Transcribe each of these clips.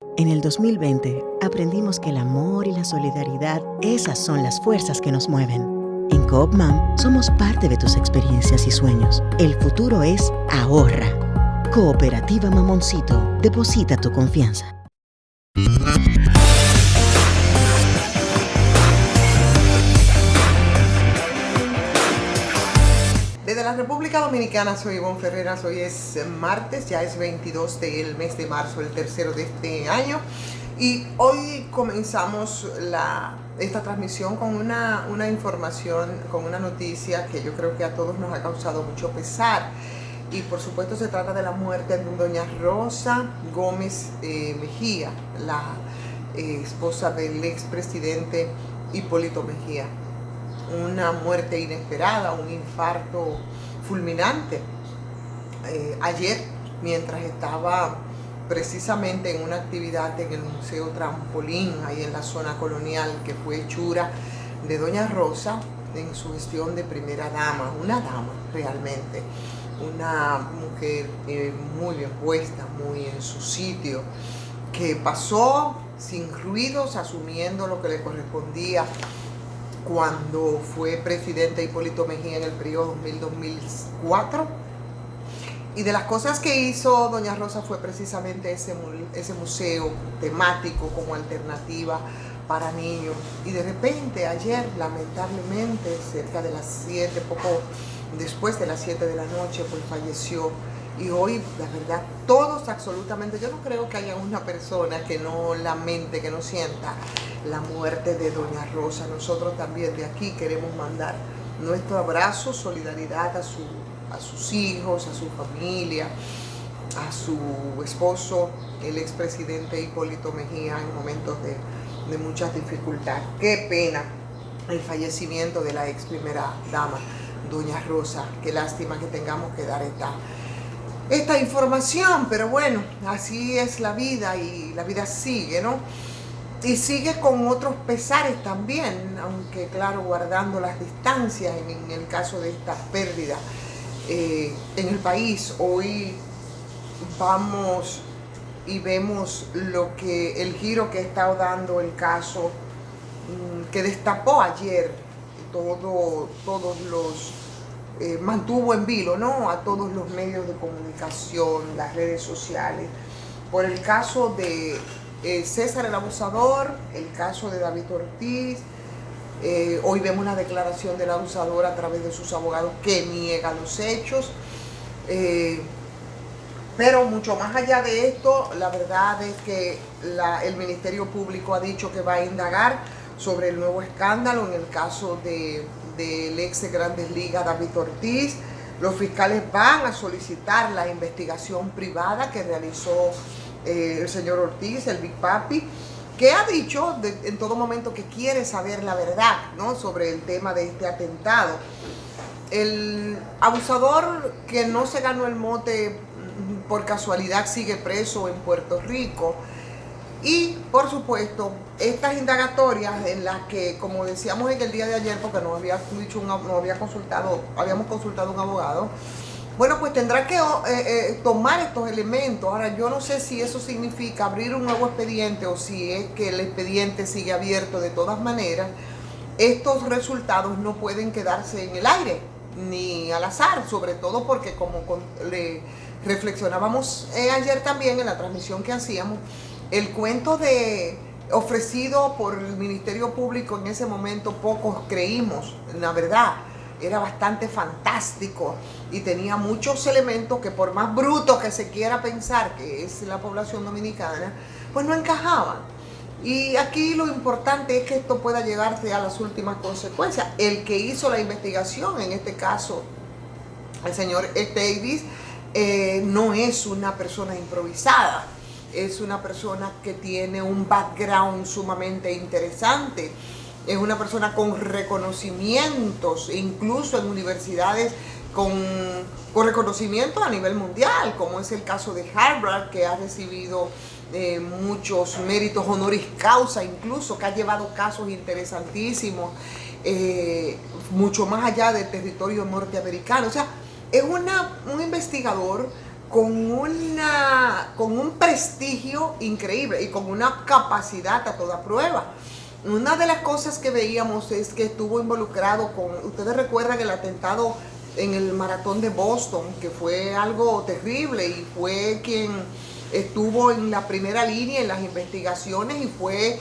En el 2020 aprendimos que el amor y la solidaridad, esas son las fuerzas que nos mueven. En Coopmam somos parte de tus experiencias y sueños. El futuro es ahorra. Cooperativa Mamoncito, deposita tu confianza. Desde la República Dominicana soy Ivonne Ferreras. Hoy es martes, ya es 22 del mes de marzo, el tercero de este año. Y hoy comenzamos esta transmisión con una información, con una noticia que yo creo que a todos nos ha causado mucho pesar. Y por supuesto se trata de la muerte de doña Rosa Gómez Mejía, la esposa del expresidente Hipólito Mejía. Una muerte inesperada, un infarto fulminante. Ayer, mientras estaba precisamente en una actividad en el Museo Trampolín, ahí en la zona colonial, que fue hechura de doña Rosa en su gestión de primera dama, una dama realmente, una mujer muy bien puesta, muy en su sitio, que pasó sin ruidos, asumiendo lo que le correspondía cuando fue presidente Hipólito Mejía en el periodo 2000-2004. Y de las cosas que hizo doña Rosa fue precisamente ese museo temático como alternativa para niños. Y de repente ayer, lamentablemente, cerca de las 7, poco después de las 7 de la noche, pues falleció. Y hoy, la verdad, todos absolutamente, yo no creo que haya una persona que no lamente, que no sienta la muerte de doña Rosa. Nosotros también de aquí queremos mandar nuestro abrazo, solidaridad a sus hijos, a su familia, a su esposo, el expresidente Hipólito Mejía, en momentos de muchas dificultades. Qué pena el fallecimiento de la ex primera dama, doña Rosa. Qué lástima que tengamos que dar esta información, pero bueno, así es la vida y la vida sigue, ¿no? Y sigue con otros pesares también, aunque claro, guardando las distancias en el caso de esta pérdida en el país. Hoy vamos y vemos el giro que está dando el caso que destapó ayer todos los mantuvo en vilo, ¿no?, a todos los medios de comunicación, las redes sociales, por el caso de César el Abusador, el caso de David Ortiz. Hoy vemos una declaración del abusador a través de sus abogados que niega los hechos. Pero mucho más allá de esto, la verdad es que el Ministerio Público ha dicho que va a indagar sobre el nuevo escándalo en el caso del ex de Grandes Ligas, David Ortiz. Los fiscales van a solicitar la investigación privada que realizó el señor Ortiz, el Big Papi, que ha dicho en todo momento que quiere saber la verdad, ¿no?, sobre el tema de este atentado. El abusador, que no se ganó el mote por casualidad, sigue preso en Puerto Rico. Y por supuesto, estas indagatorias en las que, como decíamos en el día de ayer, porque habíamos consultado un abogado, bueno, pues tendrá que tomar estos elementos. Ahora, yo no sé si eso significa abrir un nuevo expediente o si es que el expediente sigue abierto. De todas maneras, estos resultados no pueden quedarse en el aire ni al azar, sobre todo porque, como le reflexionábamos ayer también en la transmisión que hacíamos, el cuento ofrecido por el Ministerio Público en ese momento, pocos creímos, la verdad. Era bastante fantástico y tenía muchos elementos que, por más brutos que se quiera pensar que es la población dominicana, pues no encajaban. Y aquí lo importante es que esto pueda llegarse a las últimas consecuencias. El que hizo la investigación, en este caso el señor Davis, no es una persona improvisada, es una persona que tiene un background sumamente interesante. Es una persona con reconocimientos, incluso en universidades con reconocimiento a nivel mundial, como es el caso de Harvard, que ha recibido muchos méritos honoris causa, incluso, que ha llevado casos interesantísimos, mucho más allá del territorio norteamericano. O sea, es un investigador con un prestigio increíble y con una capacidad a toda prueba. Una de las cosas que veíamos es que estuvo involucrado con, ustedes recuerdan el atentado en el maratón de Boston, que fue algo terrible, y fue quien estuvo en la primera línea en las investigaciones, y fue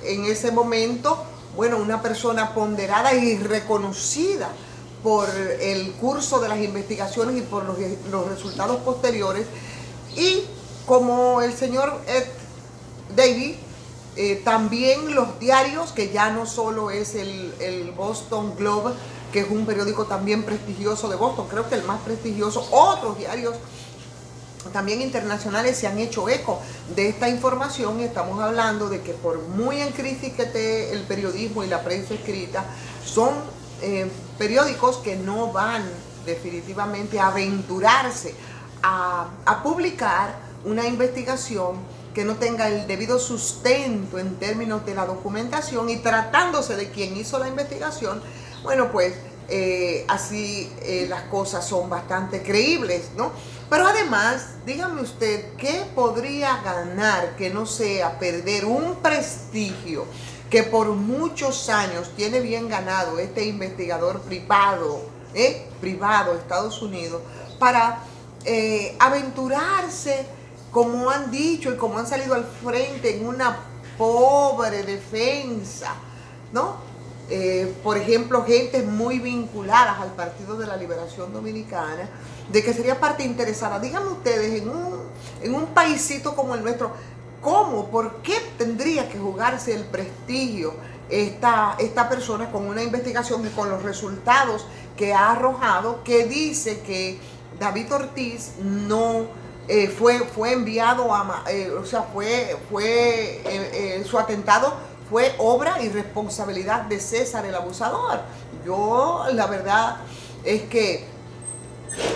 en ese momento, bueno, una persona ponderada y reconocida por el curso de las investigaciones y por los resultados posteriores. Y como el señor Ed Davey, también los diarios, que ya no solo es el Boston Globe, que es un periódico también prestigioso de Boston, creo que el más prestigioso, otros diarios también internacionales se han hecho eco de esta información, y estamos hablando de que por muy en crisis que esté el periodismo y la prensa escrita, son periódicos que no van definitivamente a aventurarse a publicar una investigación que no tenga el debido sustento en términos de la documentación, y tratándose de quien hizo la investigación, bueno, pues así las cosas son bastante creíbles, ¿no? Pero además, dígame usted, ¿qué podría ganar que no sea perder un prestigio que por muchos años tiene bien ganado este investigador privado de Estados Unidos, para aventurarse, como han dicho y como han salido al frente, en una pobre defensa, ¿no? Por ejemplo, gentes muy vinculadas al Partido de la Liberación Dominicana, de que sería parte interesada. Díganme ustedes, en un paísito como el nuestro, ¿cómo? ¿Por qué tendría que jugarse el prestigio esta persona con una investigación y con los resultados que ha arrojado, que dice que David Ortiz no fue enviado su atentado fue obra y responsabilidad de César el abusador? Yo la verdad es que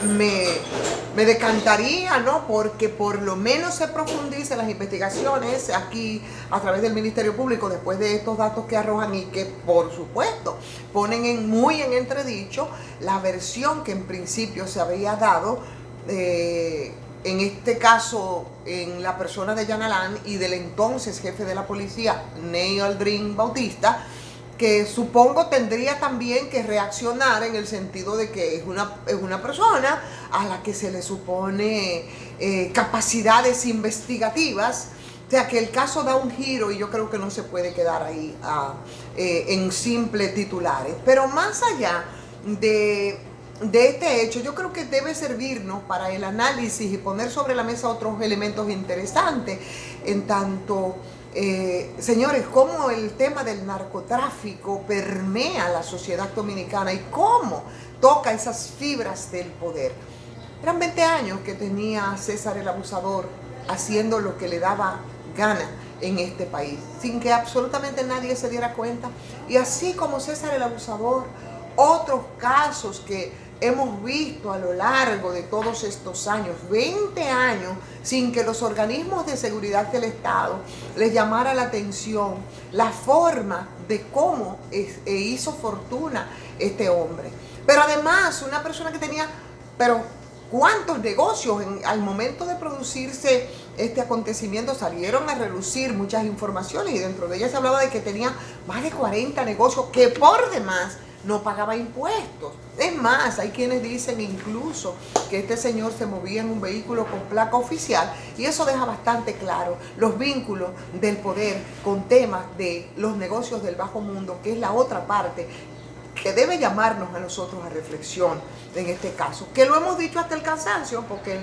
me decantaría, ¿no? Porque por lo menos se profundice las investigaciones aquí a través del Ministerio Público, después de estos datos que arrojan y que por supuesto ponen muy en entredicho la versión que en principio se había dado, en este caso en la persona de Jan Alain y del entonces jefe de la policía, Neil Aldrin Bautista, que supongo tendría también que reaccionar en el sentido de que es una persona a la que se le supone capacidades investigativas. O sea, que el caso da un giro, y yo creo que no se puede quedar ahí en simples titulares. Pero más allá de este hecho, yo creo que debe servirnos para el análisis y poner sobre la mesa otros elementos interesantes, en tanto, señores, cómo el tema del narcotráfico permea la sociedad dominicana y cómo toca esas fibras del poder. Eran 20 años que tenía César el abusador haciendo lo que le daba gana en este país, sin que absolutamente nadie se diera cuenta. Y así como César el abusador, otros casos que hemos visto a lo largo de todos estos años, 20 años, sin que los organismos de seguridad del Estado les llamara la atención la forma de cómo hizo fortuna este hombre. Pero además, una persona que tenía, pero ¿cuántos negocios? Al momento de producirse este acontecimiento salieron a relucir muchas informaciones, y dentro de ellas se hablaba de que tenía más de 40 negocios, que por demás no pagaba impuestos. Es más, hay quienes dicen incluso que este señor se movía en un vehículo con placa oficial, y eso deja bastante claro los vínculos del poder con temas de los negocios del bajo mundo, que es la otra parte que debe llamarnos a nosotros a reflexión en este caso, que lo hemos dicho hasta el cansancio, porque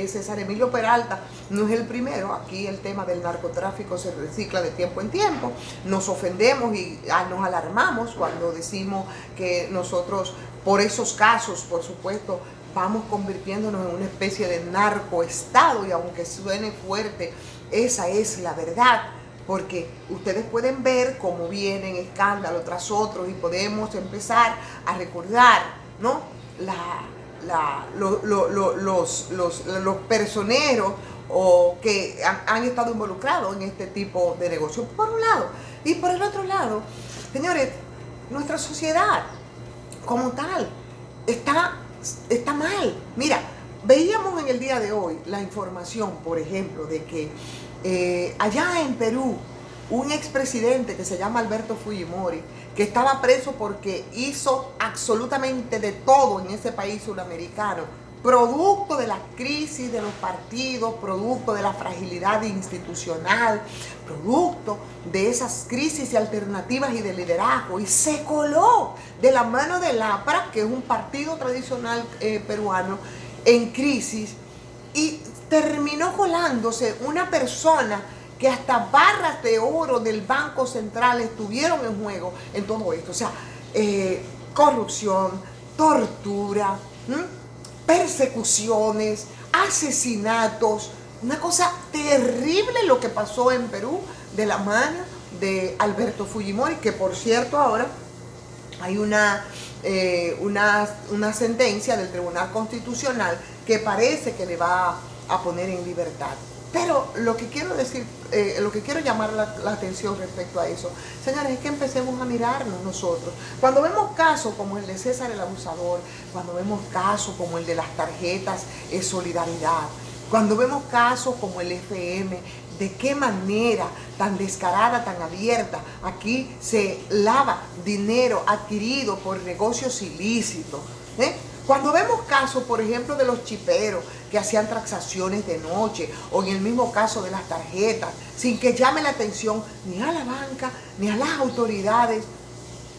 César Emilio Peralta no es el primero. Aquí el tema del narcotráfico se recicla de tiempo en tiempo. Nos ofendemos y nos alarmamos cuando decimos que nosotros, por esos casos, por supuesto, vamos convirtiéndonos en una especie de narcoestado, y aunque suene fuerte, esa es la verdad. Porque ustedes pueden ver cómo vienen escándalo tras otro, y podemos empezar a recordar, ¿no? Los personeros que han estado involucrados en este tipo de negocio, por un lado. Y por el otro lado, señores, nuestra sociedad como tal está está mal. Mira, veíamos en el día de hoy la información, por ejemplo, de que allá en Perú, un expresidente que se llama Alberto Fujimori, que estaba preso porque hizo absolutamente de todo en ese país sudamericano, producto de la crisis de los partidos, producto de la fragilidad institucional, producto de esas crisis de alternativas y de liderazgo, y se coló de la mano del APRA, que es un partido tradicional peruano, en crisis, y terminó colándose una persona que hasta barras de oro del Banco Central estuvieron en juego en todo esto. O sea, corrupción, tortura, persecuciones, asesinatos, una cosa terrible lo que pasó en Perú de la mano de Alberto Fujimori, que por cierto ahora hay una sentencia del Tribunal Constitucional que parece que le va a poner en libertad. Pero lo que quiero decir, lo que quiero llamar la atención respecto a eso, señores, es que empecemos a mirarnos nosotros. Cuando vemos casos como el de César el Abusador, cuando vemos casos como el de las tarjetas Solidaridad, cuando vemos casos como el FM, de qué manera tan descarada, tan abierta, aquí se lava dinero adquirido por negocios ilícitos, Cuando vemos casos, por ejemplo, de los chiperos que hacían transacciones de noche, o en el mismo caso de las tarjetas, sin que llame la atención ni a la banca, ni a las autoridades,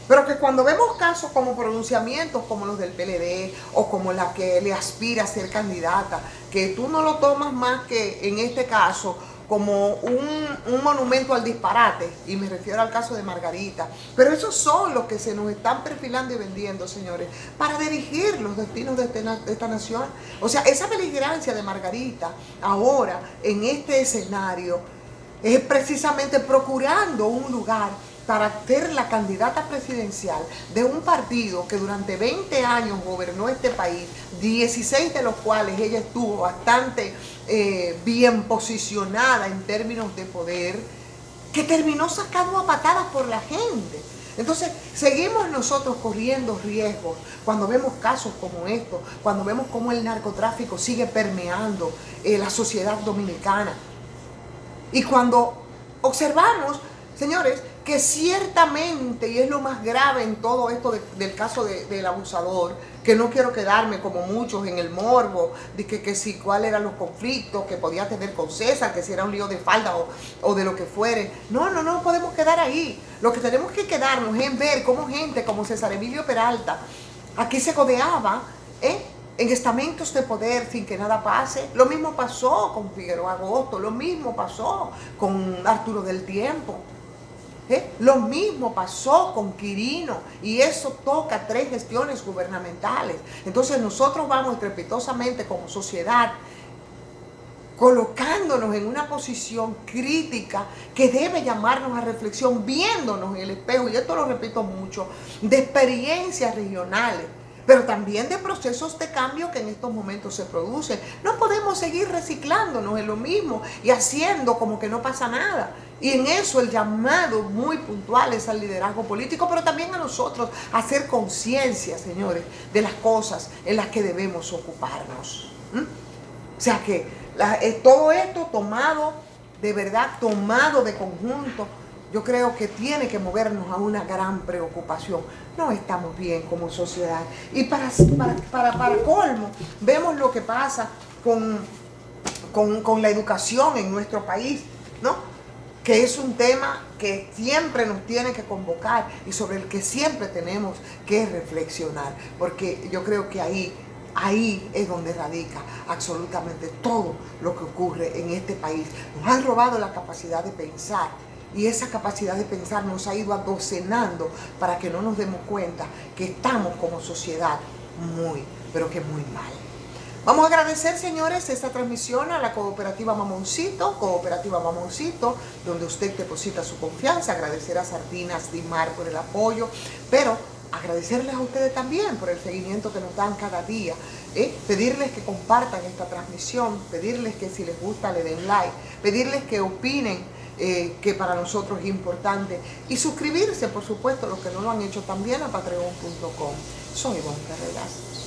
pero que cuando vemos casos como pronunciamientos como los del PLD, o como la que le aspira a ser candidata, que tú no lo tomas más que, en este caso, como un monumento al disparate, y me refiero al caso de Margarita. Pero esos son los que se nos están perfilando y vendiendo, señores, para dirigir los destinos de esta nación. O sea, esa beligerancia de Margarita ahora en este escenario es precisamente procurando un lugar para ser la candidata presidencial de un partido que durante 20 años gobernó este país, 16 de los cuales ella estuvo bastante bien posicionada en términos de poder, que terminó sacado a patadas por la gente. Entonces, seguimos nosotros corriendo riesgos cuando vemos casos como estos, cuando vemos cómo el narcotráfico sigue permeando la sociedad dominicana. Y cuando observamos, señores, que ciertamente, y es lo más grave en todo esto del caso del abusador, que no quiero quedarme como muchos en el morbo, de que si cuáles eran los conflictos que podía tener con César, que si era un lío de falda o de lo que fuere. No podemos quedar ahí. Lo que tenemos que quedarnos es en ver cómo gente como César Emilio Peralta aquí se codeaba, en estamentos de poder sin que nada pase. Lo mismo pasó con Figueroa Agosto, lo mismo pasó con Arturo del Tiempo. Lo mismo pasó con Quirino, y eso toca 3 gestiones gubernamentales. Entonces nosotros vamos estrepitosamente como sociedad colocándonos en una posición crítica que debe llamarnos a reflexión, viéndonos en el espejo, y esto lo repito mucho, de experiencias regionales, pero también de procesos de cambio que en estos momentos se producen. No podemos seguir reciclándonos en lo mismo y haciendo como que no pasa nada. Y en eso el llamado muy puntual es al liderazgo político, pero también a nosotros a hacer conciencia, señores, de las cosas en las que debemos ocuparnos. O sea que todo esto tomado, de verdad, tomado de conjunto, yo creo que tiene que movernos a una gran preocupación. No estamos bien como sociedad. Y para colmo, vemos lo que pasa con la educación en nuestro país, ¿no? Que es un tema que siempre nos tiene que convocar y sobre el que siempre tenemos que reflexionar. Porque yo creo que ahí es donde radica absolutamente todo lo que ocurre en este país. Nos han robado la capacidad de pensar, y esa capacidad de pensar nos ha ido adocenando para que no nos demos cuenta que estamos como sociedad muy, pero que muy mal. Vamos a agradecer, señores, esta transmisión a la Cooperativa Mamoncito, donde usted deposita su confianza. Agradecer a Sardinas Dimar por el apoyo, pero agradecerles a ustedes también por el seguimiento que nos dan cada día. Pedirles que compartan esta transmisión, pedirles que si les gusta le den like, pedirles que opinen, que para nosotros es importante, y suscribirse, por supuesto, los que no lo han hecho también, a patreon.com. Soy Ivonne Carreras.